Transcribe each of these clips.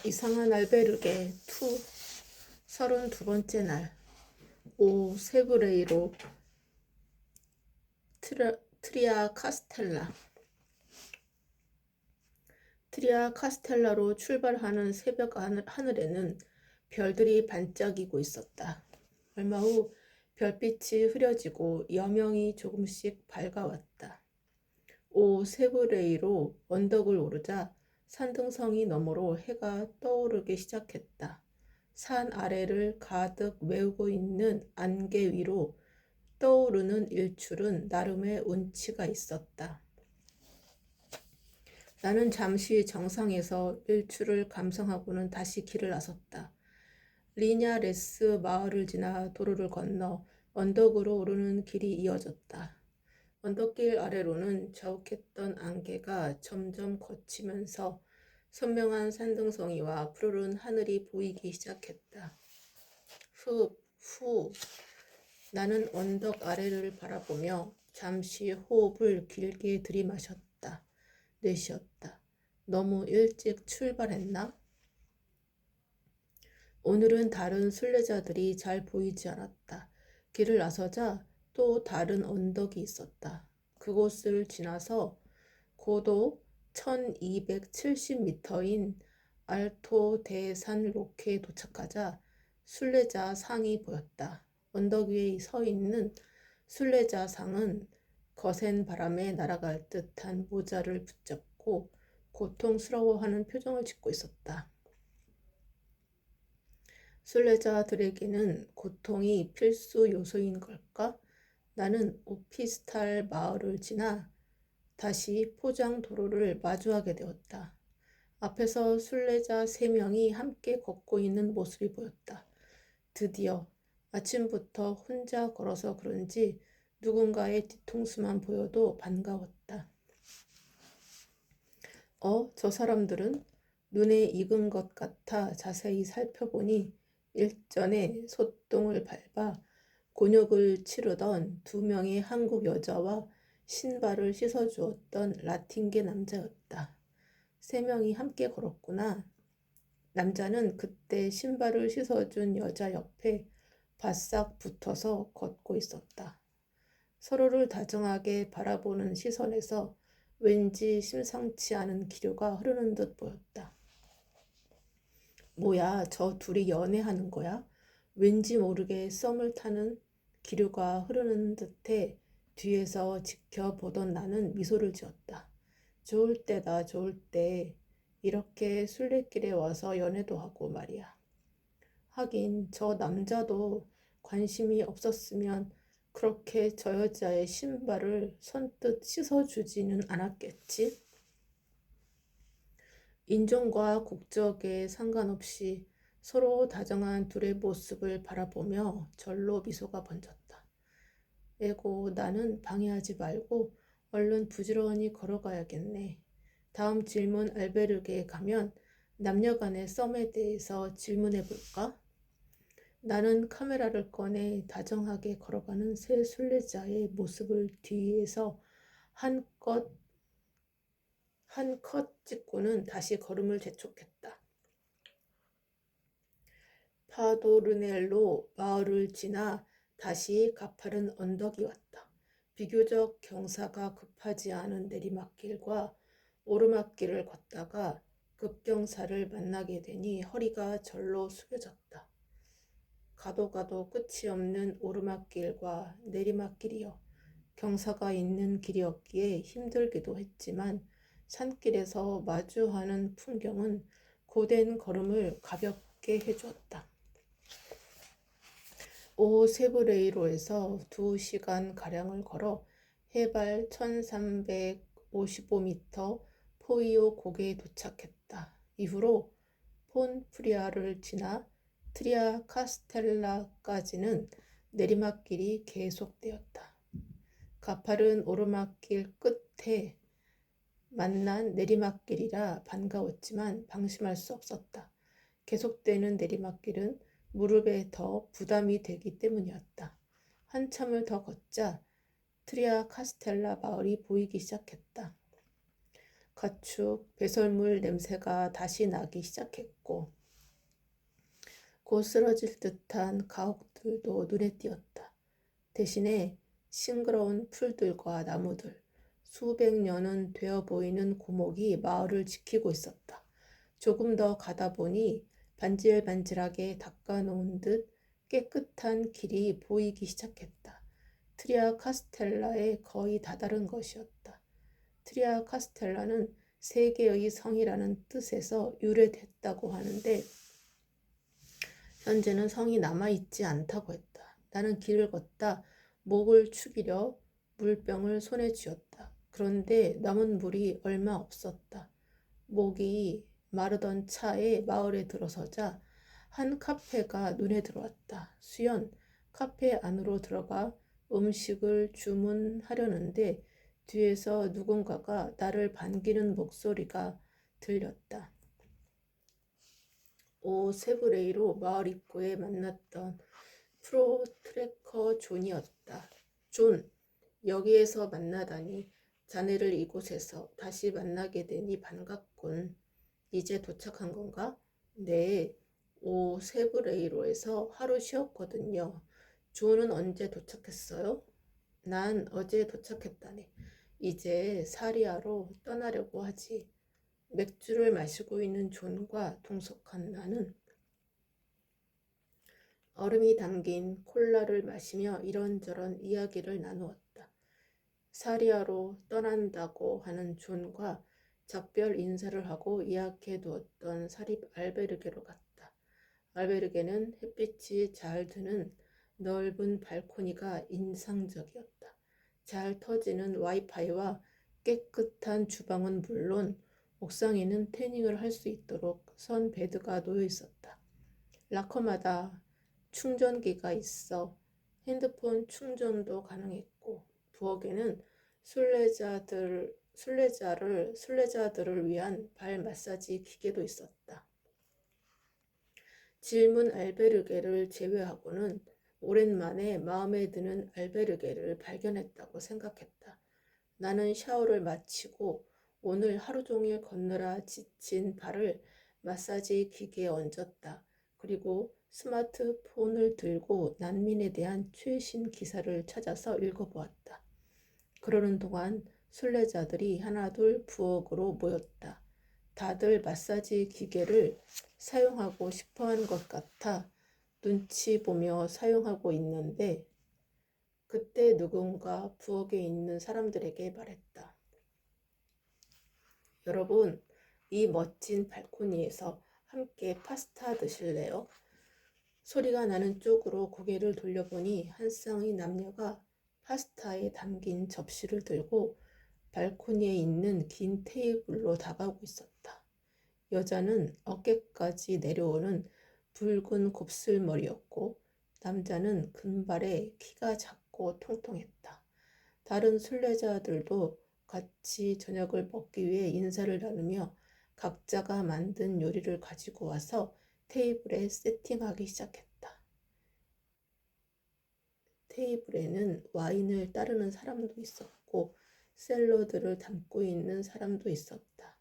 이상한 알베르게 32번째 날. 오 세브레이로 트리아 카스텔라. 트리아 카스텔라로 출발하는 새벽 하늘에는 별들이 반짝이고 있었다. 얼마 후 별빛이 흐려지고 여명이 조금씩 밝아왔다. 오 세브레이로 언덕을 오르자 산등성이 너머로 해가 떠오르기 시작했다. 산 아래를 가득 메우고 있는 안개 위로 떠오르는 일출은 나름의 운치가 있었다. 나는 잠시 정상에서 일출을 감상하고는 다시 길을 나섰다. 리냐레스 마을을 지나 도로를 건너 언덕으로 오르는 길이 이어졌다. 언덕길 아래로는 자욱했던 안개가 점점 걷히면서 선명한 산등성이와 푸르른 하늘이 보이기 시작했다. 후. 나는 언덕 아래를 바라보며 잠시 호흡을 길게 들이마셨다. 내쉬었다. 너무 일찍 출발했나? 오늘은 다른 순례자들이 잘 보이지 않았다. 길을 나서자 또 다른 언덕이 있었다. 그곳을 지나서 고도 1270m인 알토 데산 로케에 도착하자 순례자 상이 보였다. 언덕 위에 서 있는 순례자 상은 거센 바람에 날아갈 듯한 모자를 붙잡고 고통스러워하는 표정을 짓고 있었다. 순례자들에게는 고통이 필수 요소인 걸까? 나는 오피스탈 마을을 지나 다시 포장 도로를 마주하게 되었다. 앞에서 순례자 3명이 함께 걷고 있는 모습이 보였다. 드디어 아침부터 혼자 걸어서 그런지 누군가의 뒤통수만 보여도 반가웠다. 저 사람들은? 눈에 익은 것 같아 자세히 살펴보니 일전에 소똥을 밟아 곤욕을 치르던 2명의 한국 여자와 신발을 씻어주었던 라틴계 남자였다. 3명이 함께 걸었구나. 남자는 그때 신발을 씻어준 여자 옆에 바싹 붙어서 걷고 있었다. 서로를 다정하게 바라보는 시선에서 왠지 심상치 않은 기류가 흐르는 듯 보였다. 뭐야, 저 둘이 연애하는 거야? 왠지 모르게 썸을 타는 기류가 흐르는 듯해 뒤에서 지켜보던 나는 미소를 지었다. 좋을 때다, 좋을 때. 이렇게 순례길에 와서 연애도 하고 말이야. 하긴 저 남자도 관심이 없었으면 그렇게 저 여자의 신발을 선뜻 씻어주지는 않았겠지? 인종과 국적에 상관없이 서로 다정한 둘의 모습을 바라보며 절로 미소가 번졌다. 에고, 나는 방해하지 말고 얼른 부지런히 걸어가야겠네. 다음 질문 알베르게에 가면 남녀 간의 썸에 대해서 질문해 볼까? 나는 카메라를 꺼내 다정하게 걸어가는 새 순례자의 모습을 뒤에서 한 컷 찍고는 다시 걸음을 재촉했다. 파도르넬로 마을을 지나 다시 가파른 언덕이 왔다. 비교적 경사가 급하지 않은 내리막길과 오르막길을 걷다가 급경사를 만나게 되니 허리가 절로 숙여졌다. 가도 끝이 없는 오르막길과 내리막길이여 경사가 있는 길이었기에 힘들기도 했지만 산길에서 마주하는 풍경은 고된 걸음을 가볍게 해주었다. 오세브레이로에서 2시간가량을 걸어 해발 1355m 포이오 고개에 도착했다. 이후로 폰프리아를 지나 트리아 카스텔라까지는 내리막길이 계속되었다. 가파른 오르막길 끝에 만난 내리막길이라 반가웠지만 방심할 수 없었다. 계속되는 내리막길은 무릎에 더 부담이 되기 때문이었다. 한참을 더 걷자 트리아 카스텔라 마을이 보이기 시작했다. 가축, 배설물 냄새가 다시 나기 시작했고 곧 쓰러질 듯한 가옥들도 눈에 띄었다. 대신에 싱그러운 풀들과 나무들, 수백 년은 되어 보이는 고목이 마을을 지키고 있었다. 조금 더 가다 보니 반질반질하게 닦아놓은 듯 깨끗한 길이 보이기 시작했다. 트리아 카스텔라에 거의 다다른 것이었다. 트리아 카스텔라는 세계의 성이라는 뜻에서 유래됐다고 하는데 현재는 성이 남아있지 않다고 했다. 나는 길을 걷다 목을 축이려 물병을 손에 쥐었다. 그런데 남은 물이 얼마 없었다. 목이 마르던 차에 마을에 들어서자 한 카페가 눈에 들어왔다. 수연, 카페 안으로 들어가 음식을 주문하려는데 뒤에서 누군가가 나를 반기는 목소리가 들렸다. 오세브레이로 마을 입구에 만났던 프로 트래커 존이었다. 존, 여기에서 만나다니 자네를 이곳에서 다시 만나게 되니 반갑군. 이제 도착한 건가? 네, 오세브레이로에서 하루 쉬었거든요. 존은 언제 도착했어요? 난 어제 도착했다네. 이제 사리아로 떠나려고 하지. 맥주를 마시고 있는 존과 동석한 나는 얼음이 담긴 콜라를 마시며 이런저런 이야기를 나누었다. 사리아로 떠난다고 하는 존과 작별 인사를 하고 예약해 두었던 사립 알베르게로 갔다. 알베르게는 햇빛이 잘 드는 넓은 발코니가 인상적이었다. 잘 터지는 와이파이와 깨끗한 주방은 물론 옥상에는 태닝을 할 수 있도록 선 베드가 놓여 있었다. 락커마다 충전기가 있어 핸드폰 충전도 가능했고 부엌에는 순례자들을 위한 발 마사지 기계도 있었다. 질문 알베르게를 제외하고는 오랜만에 마음에 드는 알베르게를 발견했다고 생각했다. 나는 샤워를 마치고 오늘 하루 종일 걷느라 지친 발을 마사지 기계에 얹었다. 그리고 스마트폰을 들고 난민에 대한 최신 기사를 찾아서 읽어보았다. 그러는 동안 순례자들이 하나둘 부엌으로 모였다. 다들 마사지 기계를 사용하고 싶어하는 것 같아 눈치 보며 사용하고 있는데 그때 누군가 부엌에 있는 사람들에게 말했다. 여러분, 이 멋진 발코니에서 함께 파스타 드실래요? 소리가 나는 쪽으로 고개를 돌려보니 한 쌍의 남녀가 파스타에 담긴 접시를 들고 발코니에 있는 긴 테이블로 다가오고 있었다. 여자는 어깨까지 내려오는 붉은 곱슬머리였고 남자는 금발에 키가 작고 통통했다. 다른 순례자들도 같이 저녁을 먹기 위해 인사를 나누며 각자가 만든 요리를 가지고 와서 테이블에 세팅하기 시작했다. 테이블에는 와인을 따르는 사람도 있었고 샐러드를 담고 있는 사람도 있었다.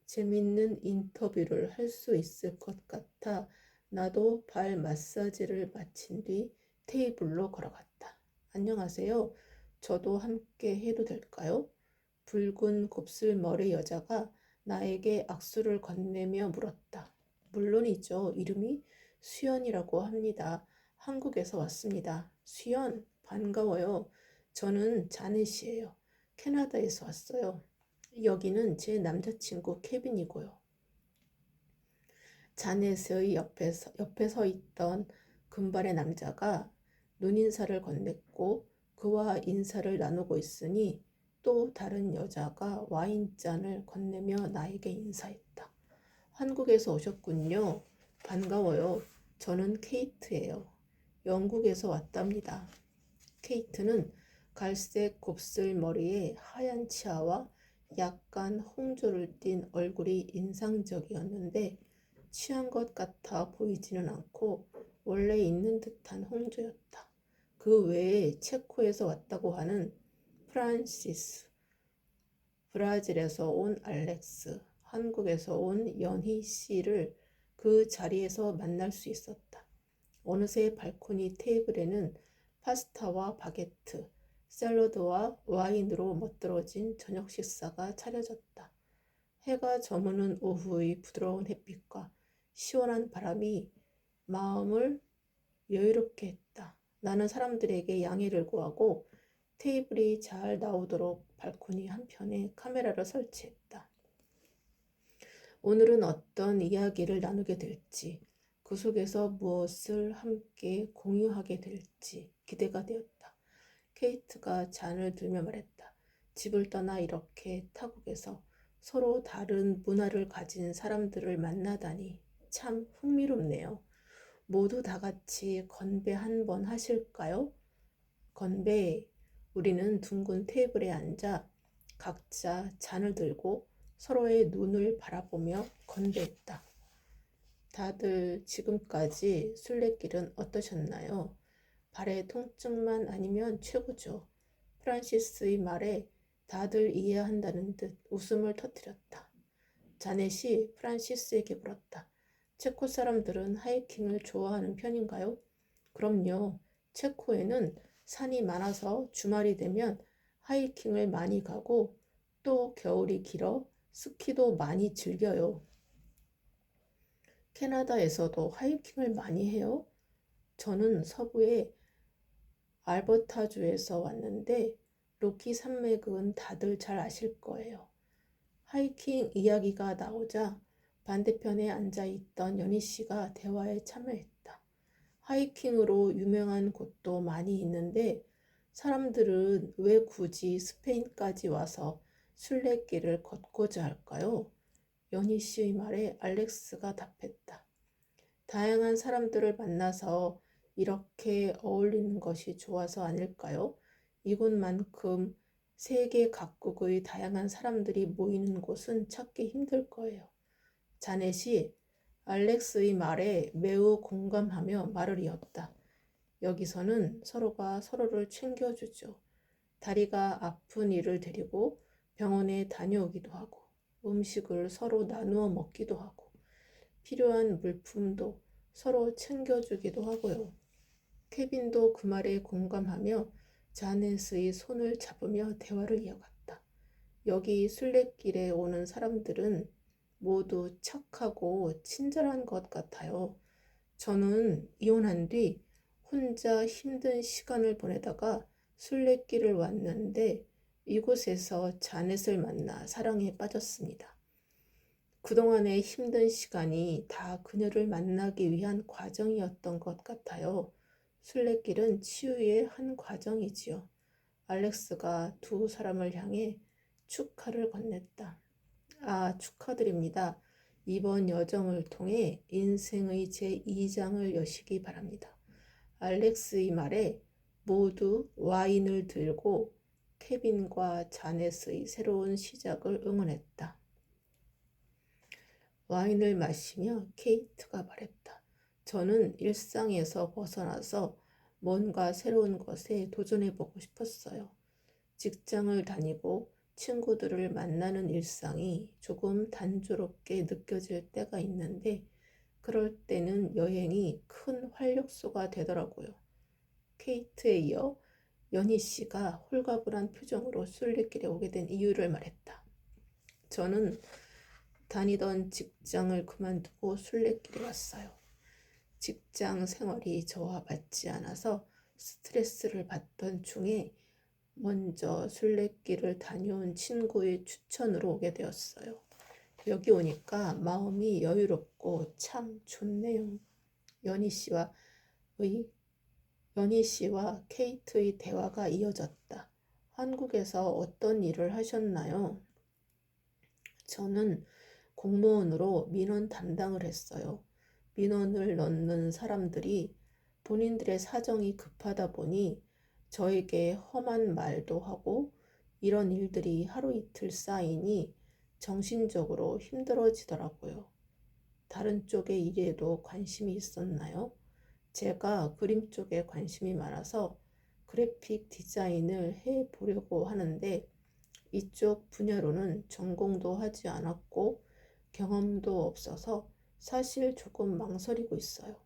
재밌는 인터뷰를 할 수 있을 것 같아 나도 발 마사지를 마친 뒤 테이블로 걸어갔다. 안녕하세요. 저도 함께 해도 될까요? 붉은 곱슬머리 여자가 나에게 악수를 건네며 물었다. 물론이죠. 이름이 수연이라고 합니다. 한국에서 왔습니다. 수연, 반가워요. 저는 자넷이에요. 캐나다에서 왔어요. 여기는 제 남자친구 케빈이고요. 자넷의 옆에 서 있던 금발의 남자가 눈인사를 건넸고 그와 인사를 나누고 있으니 또 다른 여자가 와인잔을 건네며 나에게 인사했다. 한국에서 오셨군요. 반가워요. 저는 케이트예요. 영국에서 왔답니다. 케이트는 갈색 곱슬머리에 하얀 치아와 약간 홍조를 띤 얼굴이 인상적이었는데 취한 것 같아 보이지는 않고 원래 있는 듯한 홍조였다. 그 외에 체코에서 왔다고 하는 프란시스 브라질에서 온 알렉스, 한국에서 온 연희 씨를 그 자리에서 만날 수 있었다. 어느새 발코니 테이블에는 파스타와 바게트, 샐러드와 와인으로 멋들어진 저녁 식사가 차려졌다. 해가 저무는 오후의 부드러운 햇빛과 시원한 바람이 마음을 여유롭게 했다. 나는 사람들에게 양해를 구하고 테이블이 잘 나오도록 발코니 한편에 카메라를 설치했다. 오늘은 어떤 이야기를 나누게 될지, 그 속에서 무엇을 함께 공유하게 될지 기대가 되었다. 케이트가 잔을 들며 말했다. 집을 떠나 이렇게 타국에서 서로 다른 문화를 가진 사람들을 만나다니 참 흥미롭네요. 모두 다 같이 건배 한번 하실까요? 건배. 우리는 둥근 테이블에 앉아 각자 잔을 들고 서로의 눈을 바라보며 건배했다. 다들 지금까지 순례길은 어떠셨나요? 발의 통증만 아니면 최고죠. 프란시스의 말에 다들 이해한다는 듯 웃음을 터뜨렸다. 자넷이 프란시스에게 물었다. 체코 사람들은 하이킹을 좋아하는 편인가요? 그럼요. 체코에는 산이 많아서 주말이 되면 하이킹을 많이 가고 또 겨울이 길어 스키도 많이 즐겨요. 캐나다에서도 하이킹을 많이 해요? 저는 서부의 알버타주에서 왔는데 로키 산맥은 다들 잘 아실 거예요. 하이킹 이야기가 나오자 반대편에 앉아있던 연희 씨가 대화에 참여했다. 하이킹으로 유명한 곳도 많이 있는데 사람들은 왜 굳이 스페인까지 와서 순례길을 걷고자 할까요? 연희 씨의 말에 알렉스가 답했다. 다양한 사람들을 만나서 이렇게 어울리는 것이 좋아서 아닐까요? 이곳만큼 세계 각국의 다양한 사람들이 모이는 곳은 찾기 힘들 거예요. 자넷이 알렉스의 말에 매우 공감하며 말을 이었다. 여기서는 서로가 서로를 챙겨주죠. 다리가 아픈 이를 데리고 병원에 다녀오기도 하고 음식을 서로 나누어 먹기도 하고 필요한 물품도 서로 챙겨주기도 하고요. 케빈도 그 말에 공감하며 자넷의 손을 잡으며 대화를 이어갔다. 여기 순례길에 오는 사람들은 모두 착하고 친절한 것 같아요. 저는 이혼한 뒤 혼자 힘든 시간을 보내다가 순례길을 왔는데 이곳에서 자넷을 만나 사랑에 빠졌습니다. 그동안의 힘든 시간이 다 그녀를 만나기 위한 과정이었던 것 같아요. 순례길은 치유의 한 과정이지요. 알렉스가 두 사람을 향해 축하를 건넸다. 아, 축하드립니다. 이번 여정을 통해 인생의 제2장을 여시기 바랍니다. 알렉스의 말에 모두 와인을 들고 케빈과 자넷의 새로운 시작을 응원했다. 와인을 마시며 케이트가 말했다. 저는 일상에서 벗어나서 뭔가 새로운 것에 도전해보고 싶었어요. 직장을 다니고 친구들을 만나는 일상이 조금 단조롭게 느껴질 때가 있는데 그럴 때는 여행이 큰 활력소가 되더라고요. 케이트에 이어 연희 씨가 홀가분한 표정으로 순례길에 오게 된 이유를 말했다. 저는 다니던 직장을 그만두고 순례길에 왔어요. 직장 생활이 저와 맞지 않아서 스트레스를 받던 중에 먼저 순례길을 다녀온 친구의 추천으로 오게 되었어요. 여기 오니까 마음이 여유롭고 참 좋네요. 연희 씨와 케이트의 대화가 이어졌다. 한국에서 어떤 일을 하셨나요? 저는 공무원으로 민원 담당을 했어요. 민원을 넣는 사람들이 본인들의 사정이 급하다 보니 저에게 험한 말도 하고 이런 일들이 하루 이틀 쌓이니 정신적으로 힘들어지더라고요. 다른 쪽의 일에도 관심이 있었나요? 제가 그림 쪽에 관심이 많아서 그래픽 디자인을 해 보려고 하는데 이쪽 분야로는 전공도 하지 않았고 경험도 없어서 사실 조금 망설이고 있어요.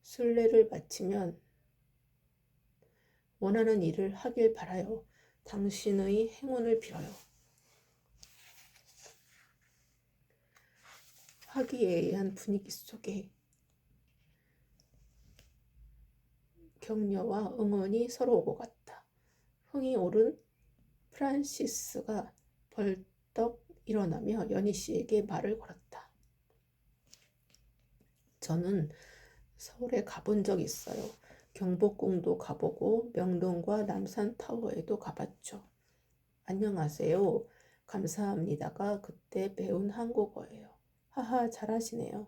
순례를 마치면 원하는 일을 하길 바라요. 당신의 행운을 빌어요. 화기애애한 분위기 속에 격려와 응원이 서로 오고 갔다. 흥이 오른 프란시스가 벌떡 일어나며 연희 씨에게 말을 걸었다. 저는 서울에 가본 적 있어요. 경복궁도 가보고 명동과 남산타워에도 가봤죠. 안녕하세요. 감사합니다가 그때 배운 한국어예요. 하하, 잘하시네요.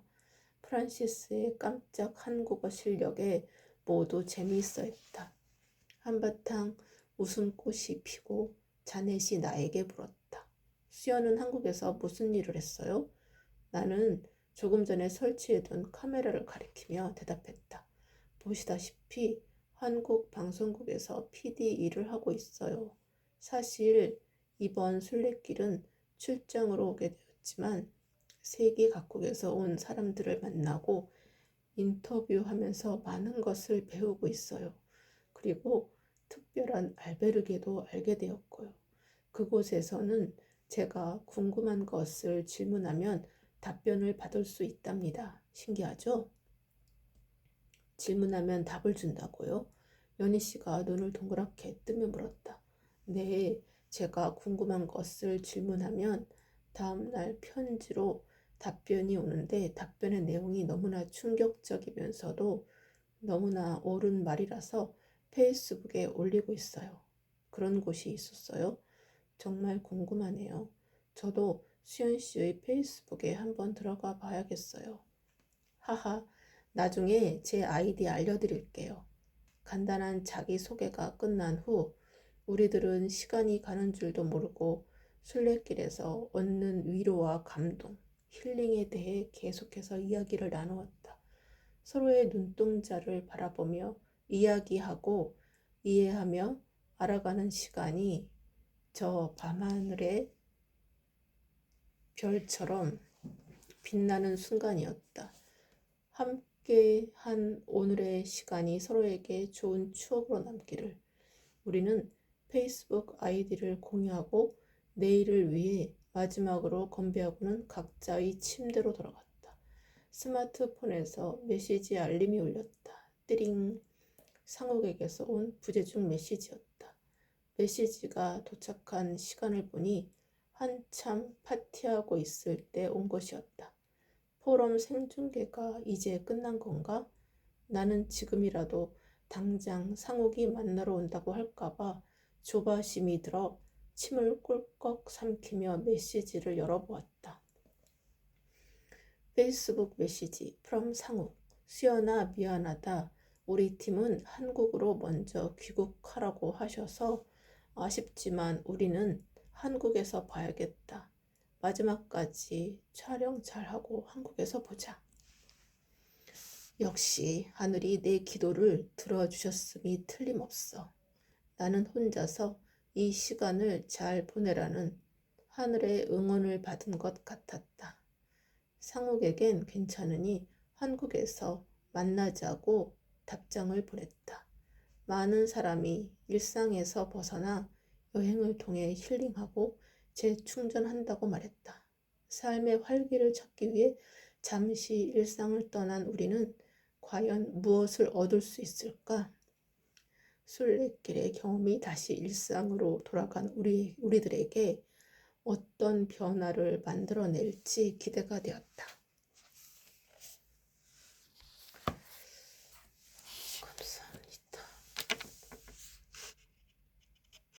프란시스의 깜짝 한국어 실력에 모두 재미있어 했다. 한바탕 웃음꽃이 피고 자넷이 나에게 물었다. 수연은 한국에서 무슨 일을 했어요? 나는 조금 전에 설치해둔 카메라를 가리키며 대답했다. 보시다시피 한국 방송국에서 PD 일을 하고 있어요. 사실 이번 순례길은 출장으로 오게 되었지만 세계 각국에서 온 사람들을 만나고 인터뷰하면서 많은 것을 배우고 있어요. 그리고 특별한 알베르게도 알게 되었고요. 그곳에서는 제가 궁금한 것을 질문하면 답변을 받을 수 있답니다. 신기하죠? 질문하면 답을 준다고요? 연희 씨가 눈을 동그랗게 뜨며 물었다. 네, 제가 궁금한 것을 질문하면 다음날 편지로 답변이 오는데 답변의 내용이 너무나 충격적이면서도 너무나 옳은 말이라서 페이스북에 올리고 있어요. 그런 곳이 있었어요? 정말 궁금하네요. 저도 수연 씨의 페이스북에 한번 들어가 봐야겠어요. 하하, 나중에 제 아이디 알려드릴게요. 간단한 자기소개가 끝난 후 우리들은 시간이 가는 줄도 모르고 순례길에서 얻는 위로와 감동, 힐링에 대해 계속해서 이야기를 나누었다. 서로의 눈동자를 바라보며 이야기하고 이해하며 알아가는 시간이 저 밤하늘의 별처럼 빛나는 순간이었다. 함께 한 오늘의 시간이 서로에게 좋은 추억으로 남기를. 우리는 페이스북 아이디를 공유하고 내일을 위해 마지막으로 건배하고는 각자의 침대로 돌아갔다. 스마트폰에서 메시지 알림이 울렸다. 띠링. 상욱에게서 온 부재중 메시지였다. 메시지가 도착한 시간을 보니 한참 파티하고 있을 때 온 것이었다. 포럼 생중계가 이제 끝난 건가? 나는 지금이라도 당장 상욱이 만나러 온다고 할까봐 조바심이 들어 침을 꿀꺽 삼키며 메시지를 열어보았다. 페이스북 메시지 from 상욱. 수연아, 미안하다. 우리 팀은 한국으로 먼저 귀국하라고 하셔서 아쉽지만 우리는 한국에서 봐야겠다. 마지막까지 촬영 잘하고 한국에서 보자. 역시 하늘이 내 기도를 들어주셨음이 틀림없어. 나는 혼자서 이 시간을 잘 보내라는 하늘의 응원을 받은 것 같았다. 상욱에겐 괜찮으니 한국에서 만나자고 답장을 보냈다. 많은 사람이 일상에서 벗어나 여행을 통해 힐링하고 재충전한다고 말했다. 삶의 활기를 찾기 위해 잠시 일상을 떠난 우리는 과연 무엇을 얻을 수 있을까? 순례길의 경험이 다시 일상으로 돌아간 우리들에게 어떤 변화를 만들어낼지 기대가 되었다.